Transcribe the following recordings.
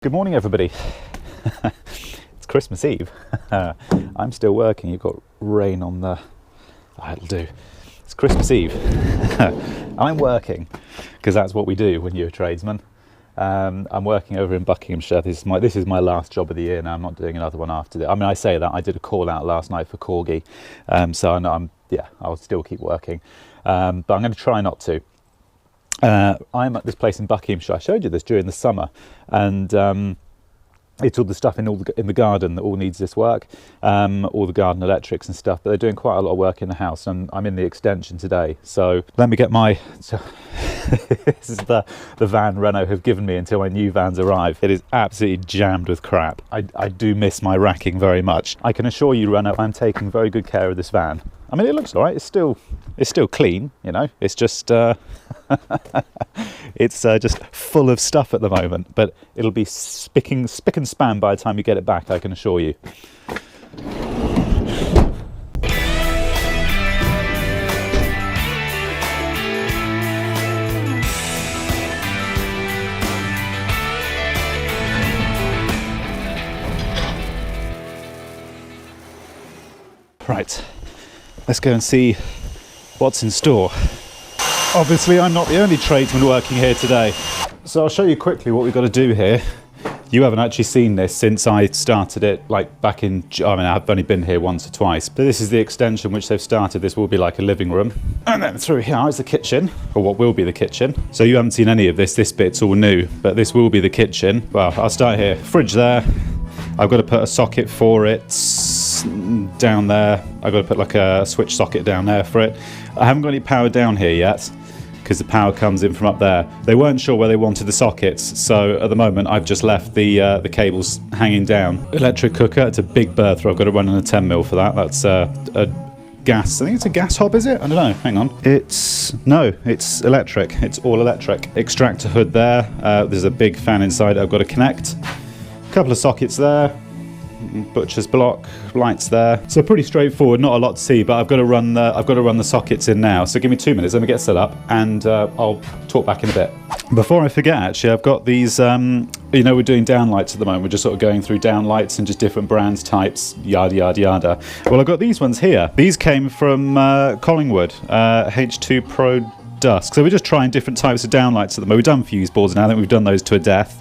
Good morning, everybody. It's Christmas Eve. I'm still working. You've got rain on the... Oh, it'll do. It's Christmas Eve. I'm working because that's what we do when you're a tradesman. I'm working over in Buckinghamshire. This is my last job of the year now. I'm not doing another one after this. I mean, I say that. I did a call out last night for Corgi. So I'll still keep working. But I'm going to try not to. I'm at this place in Buckinghamshire. I showed you this during the summer, and it's all the stuff in the garden that all needs this work, all the garden electrics and stuff. But they're doing quite a lot of work in the house, and I'm in the extension today. So let me get my. This is the van Renault have given me until my new vans arrive. It is absolutely jammed with crap. I do miss my racking very much. I can assure you, Renault, I'm taking very good care of this van. I mean, it looks all right. It's still clean, you know. It's just it's just full of stuff at the moment. But it'll be spick and span by the time you get it back, I can assure you. Right. Let's go and see what's in store. Obviously, I'm not the only tradesman working here today. So I'll show you quickly what we've got to do here. You haven't actually seen this since I started it, like back in, I mean, I've only been here once or twice, but this is the extension which they've started. This will be like a living room. And then through here is the kitchen, or what will be the kitchen. So you haven't seen any of this. This bit's all new, but this will be the kitchen. Well, I'll start here. Fridge there. I've got to put a socket for it down there. I've got to put like a switch socket down there for it. I haven't got any power down here yet because the power comes in from up there. They weren't sure where they wanted the sockets, so at the moment I've just left the cables hanging down. Electric cooker, it's a big bertha. I've got to run in a 10mm for that. That's a gas, I think it's a gas hob, is it? I don't know, hang on. It's electric. It's all electric. Extractor hood there. There's a big fan inside I've got to connect. A couple of sockets there, butcher's block, lights there. So pretty straightforward, not a lot to see, but I've got to run the sockets in now. So give me 2 minutes, let me get set up, and I'll talk back in a bit. Before I forget, actually, I've got these. You know, we're doing downlights at the moment. We're just sort of going through downlights and just different brands, types, yada yada yada. Well, I've got these ones here. These came from Collingwood, H2 Pro Dusk. So we're just trying different types of downlights at the moment. We've done fuse boards now. I think we've done those to a death.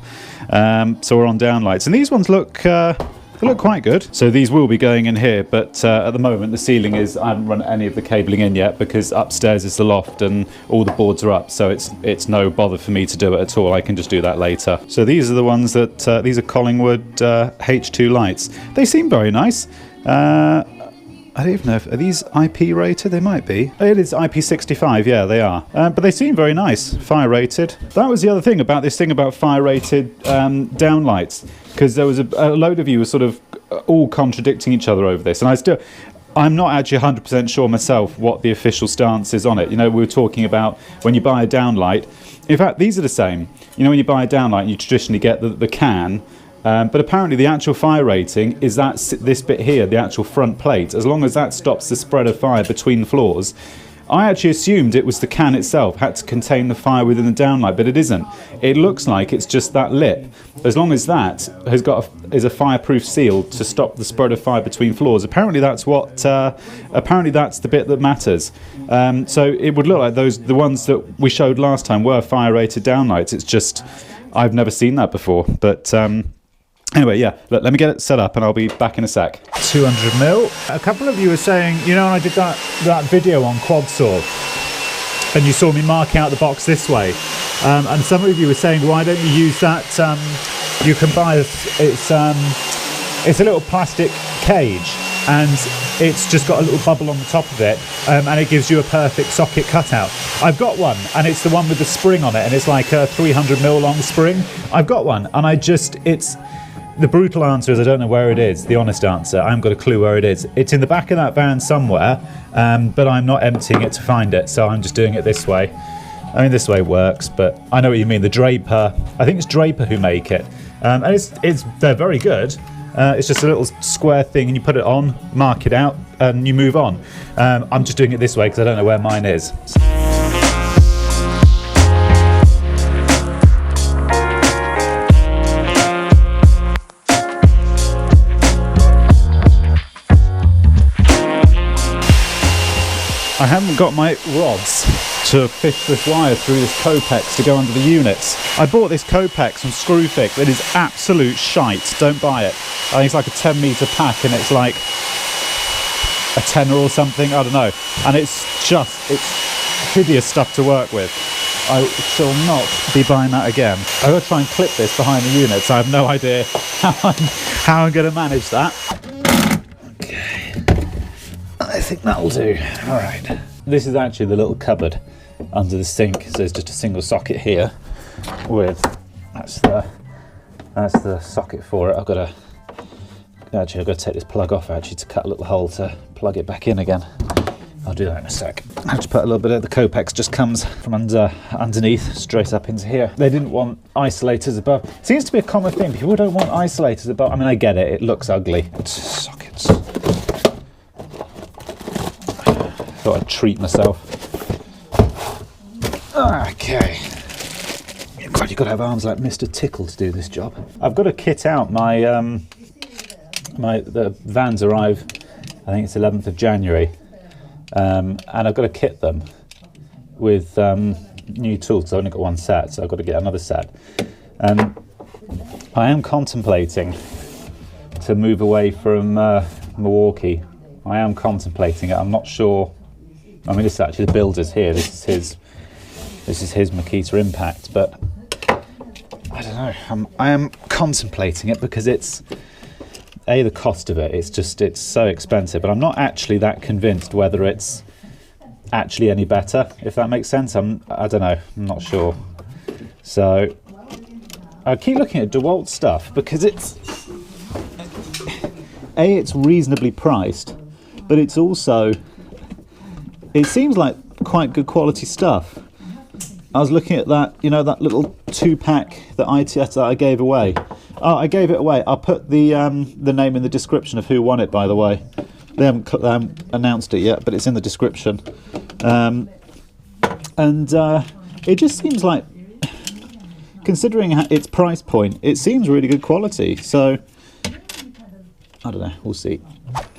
So we're on downlights, and these ones look quite good. So these will be going in here, but at the moment the ceiling is, I haven't run any of the cabling in yet because upstairs is the loft and all the boards are up, so it's no bother for me to do it at all. I can just do that later. So these are the ones that these are Collingwood H2 lights. They seem very nice. I don't even know are these IP rated? They might be. It is IP65, yeah, they are. But they seem very nice, fire rated. That was the other thing about this thing about fire rated downlights, because there was a load of you were sort of all contradicting each other over this, and I'm not actually 100% sure myself what the official stance is on it. You know, we were talking about when you buy a downlight. In fact, these are the same. You know, when you buy a downlight, you traditionally get the can. But apparently the actual fire rating is this bit here, the actual front plate. As long as that stops the spread of fire between floors. I actually assumed it was the can itself had to contain the fire within the downlight, but it isn't. It looks like it's just that lip. As long as that is a fireproof seal to stop the spread of fire between floors. Apparently that's apparently that's the bit that matters. So it would look like the ones that we showed last time were fire rated downlights. It's just I've never seen that before, but. Anyway, yeah, look, let me get it set up and I'll be back in a sec. 200mm. A couple of you were saying, you know, I did that video on quad saw and you saw me mark out the box this way. And some of you were saying, why don't you use that? You can buy it's a little plastic cage and it's just got a little bubble on the top of it and it gives you a perfect socket cutout. I've got one and it's the one with the spring on it and it's like a 300mm long spring. I've got one and the brutal answer is I don't know where it is. The honest answer, I haven't got a clue where it is. It's in the back of that van somewhere, but I'm not emptying it to find it, so I'm just doing it this way. I mean, this way works, but I know what you mean. The Draper, I think it's Draper who make it, and they're very good. It's just a little square thing, and you put it on, mark it out, and you move on. I'm just doing it this way because I don't know where mine is. haven't got my rods to fish this wire through this Copex to go under the units. I bought this Copex from Screwfix. It is absolute shite. Don't buy it. I think it's like a 10 metre pack and it's like a tenner or something. I don't know. And it's hideous stuff to work with. I shall not be buying that again. I'm going to try and clip this behind the units. I have no idea how I'm going to manage that. Okay. I think that'll do. All right. This is actually the little cupboard under the sink. So there's just a single socket here with, that's the socket for it. I've got to take this plug off actually to cut a little hole to plug it back in again. I'll do that in a sec. I have to put a little bit of the Copex, just comes from underneath straight up into here. They didn't want isolators above. It seems to be a common thing. People don't want isolators above. I mean, I get it. It looks ugly. It's sockets. Thought I'd treat myself. Okay. God, you've got to have arms like Mr. Tickle to do this job. I've got to kit out my the vans arrive, I think it's 11th of January. And I've got to kit them with new tools. I've only got one set, so I've got to get another set. I am contemplating to move away from Milwaukee. I am contemplating it. I'm not sure. I mean, this is actually the builder's here. This is his Makita Impact, but I don't know. I am contemplating it because it's the cost of it. It's so expensive, but I'm not actually that convinced whether it's actually any better, if that makes sense. I don't know. I'm not sure. So I keep looking at DeWalt stuff because it's reasonably priced, but it's also, it seems like quite good quality stuff. I was looking at that, you know, that little 2-pack that ITS that I gave away. Oh, I gave it away. I'll put the name in the description of who won it, by the way. They haven't announced it yet, but it's in the description. It just seems like, considering its price point, it seems really good quality. So, I don't know. We'll see.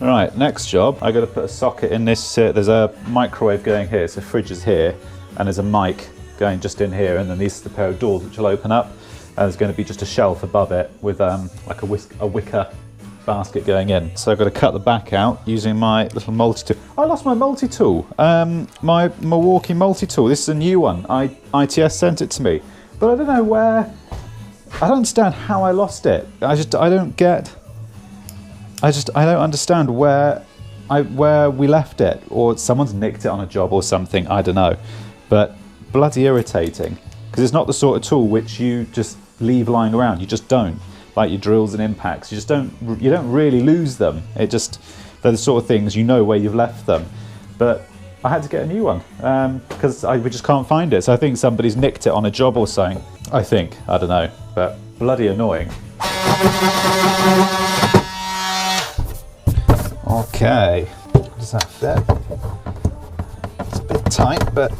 All right, next job. I got to put a socket in this. There's a microwave going here, so fridge is here, and there's a mic going just in here, and then these are the pair of doors which will open up. There's going to be just a shelf above it with like a wicker basket going in. So I've got to cut the back out using my little multi-tool. I lost my multi-tool, my Milwaukee multi-tool. This is a new one. ITS sent it to me, but I don't know where. I don't understand how I lost it. I don't understand where we left it, or someone's nicked it on a job or something. I don't know, but bloody irritating. Because it's not the sort of tool which you just leave lying around. You just don't. Like your drills and impacts, you don't really lose them. They're the sort of things you know where you've left them. But I had to get a new one because we just can't find it. So I think somebody's nicked it on a job or something. I don't know, but bloody annoying. Okay, does that fit? It's a bit tight, but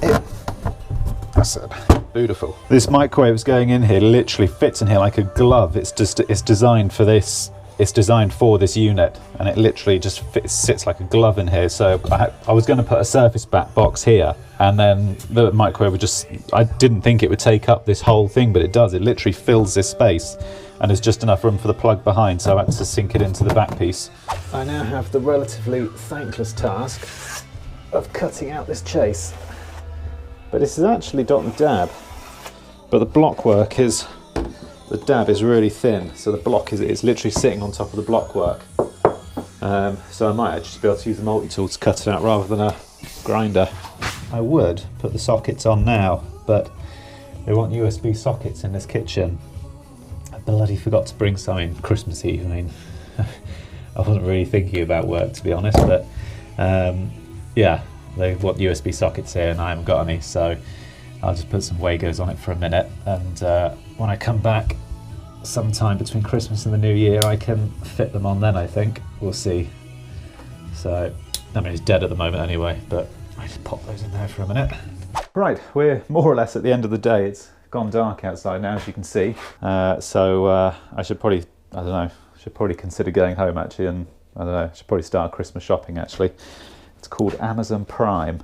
that's it. Beautiful. This microwave is going in here, literally fits in here like a glove. It's designed for this. It's designed for this unit, and it literally just sits like a glove in here. So I was going to put a surface back box here, and then the microwave would I didn't think it would take up this whole thing, but it does. It literally fills this space, and there's just enough room for the plug behind, so I had to sink it into the back piece. I now have the relatively thankless task of cutting out this chase. But this is actually dot and dab, but the block work is, the dab is really thin, so the block is literally sitting on top of the block work. So I might actually be able to use the multi-tool to cut it out rather than a grinder. I would put the sockets on now, but they want USB sockets in this kitchen. I bloody forgot to bring some in Christmas Eve. I mean, I wasn't really thinking about work, to be honest, but yeah. They want USB sockets here and I haven't got any, so I'll just put some Wagos on it for a minute, and when I come back sometime between Christmas and the New Year I can fit them on then, I think. We'll see. So, I mean, it's dead at the moment anyway, but I just pop those in there for a minute. Right, we're more or less at the end of the day. It's gone dark outside now, as you can see, so I should probably, consider going home actually, and I should probably start Christmas shopping actually. It's called Amazon Prime.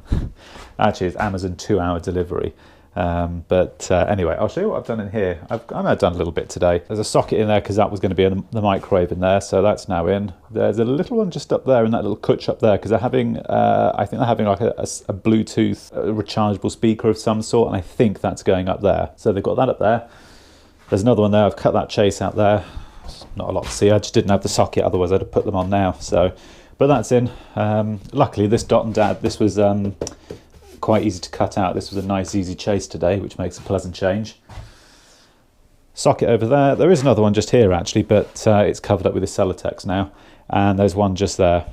Actually, it's Amazon 2-hour delivery. Anyway, I'll show you what I've done in here. I've done a little bit today. There's a socket in there because that was going to be in the microwave in there, so that's now in. There's a little one just up there in that little cutch up there because they're having, I think they're having like a Bluetooth rechargeable speaker of some sort, and I think that's going up there. So they've got that up there. There's another one there. I've cut that chase out there. It's not a lot to see. I just didn't have the socket, otherwise I'd have put them on now. So, but that's in. Luckily, this dot and dad, this was quite easy to cut out. This was a nice easy chase today, which makes a pleasant change. Socket over there. There is another one just here actually, but it's covered up with the Celotex now, and there's one just there.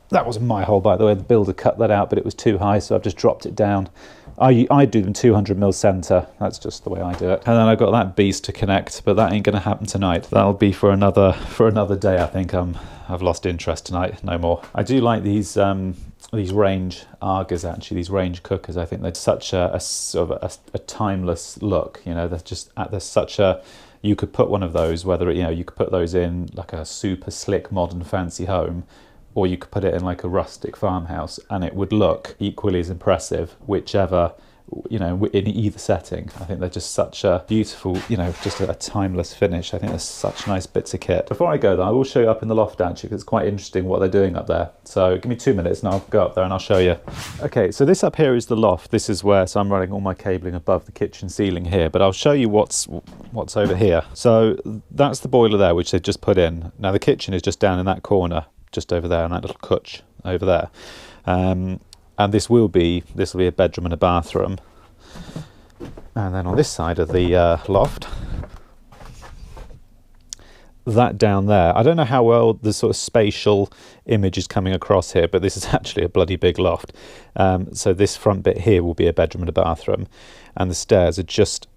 That wasn't my hole, by the way. The builder cut that out, but it was too high, so I've just dropped it down. I do them 200mm centre. That's just the way I do it. And then I've got that beast to connect, but that ain't going to happen tonight. That'll be for another day. I think I've lost interest tonight. No more. I do like these range Argas, actually, these range cookers. I think they're such a sort of a timeless look. You know, there's such a, you could put one of those, whether it, you know, you could put those in like a super slick modern fancy home, or you could put it in like a rustic farmhouse and it would look equally as impressive, whichever, you know, in either setting. I think they're just such a beautiful, you know, just a timeless finish. I think they're such nice bits of kit. Before I go though, I will show you up in the loft actually, because it's quite interesting what they're doing up there. So give me 2 minutes and I'll go up there and I'll show you. Okay, so this up here is the loft. This is where, so I'm running all my cabling above the kitchen ceiling here, but I'll show you what's over here. So that's the boiler there, which they've just put in. Now the kitchen is just down in that corner, just over there, in that little cutch over there. And this will be a bedroom and a bathroom. And then on this side of the loft, that down there, I don't know how well the sort of spatial image is coming across here, but this is actually a bloody big loft. So this front bit here will be a bedroom and a bathroom, and the stairs are just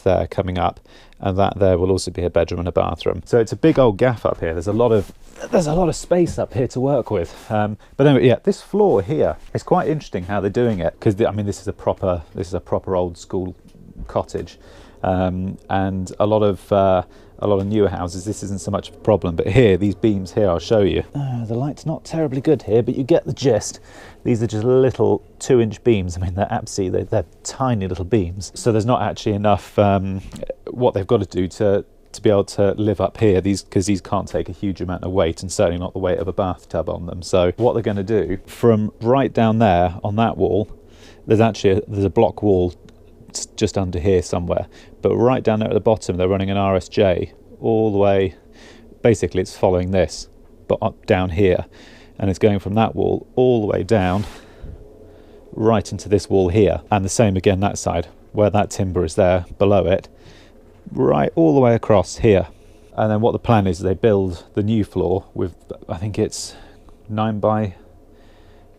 there coming up, and that there will also be a bedroom and a bathroom. So it's a big old gaff up here. There's a lot of space up here to work with. But anyway, yeah, this floor here, it's quite interesting how they're doing it, because I mean this is a proper old school cottage, and a lot of newer houses this isn't so much of a problem, but here, these beams here, I'll show you. The light's not terribly good here, but you get the gist. These are just little 2-inch beams. I mean, they're tiny little beams. So there's not actually enough, what they've got to do to be able to live up here, because these can't take a huge amount of weight, and certainly not the weight of a bathtub on them. So what they're going to do, from right down there on that wall, there's a block wall just under here somewhere, but right down there at the bottom they're running an RSJ all the way, basically it's following this, but up down here, and it's going from that wall all the way down right into this wall here, and the same again that side where that timber is there below it, right all the way across here. And then what the plan is, they build the new floor with, I think it's 9 by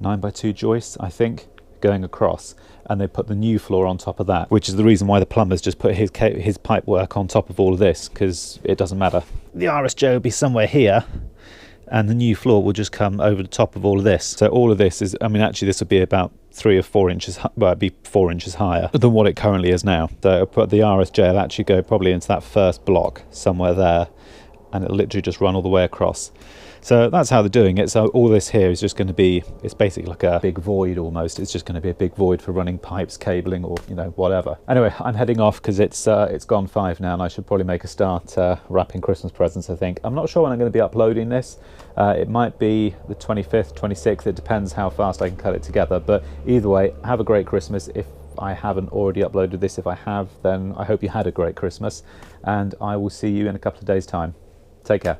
2 joists, I think, going across, and they put the new floor on top of that, which is the reason why the plumber's just put his pipe work on top of all of this, because it doesn't matter. The RSJ will be somewhere here, and the new floor will just come over the top of all of this. So all of this is, I mean, actually this will be about 3 or 4 inches, well, it'd be 4 inches higher than what it currently is now. So I'll put the RSJ will actually go probably into that first block somewhere there, and it'll literally just run all the way across. So that's how they're doing it. So all this here is just going to be, it's basically like a big void almost. It's just going to be a big void for running pipes, cabling, or, you know, whatever. Anyway, I'm heading off because it's gone 5 now, and I should probably make a start wrapping Christmas presents, I think. I'm not sure when I'm going to be uploading this. It might be the 25th, 26th. It depends how fast I can cut it together. But either way, have a great Christmas. If I haven't already uploaded this, if I have, then I hope you had a great Christmas. And I will see you in a couple of days' time. Take care.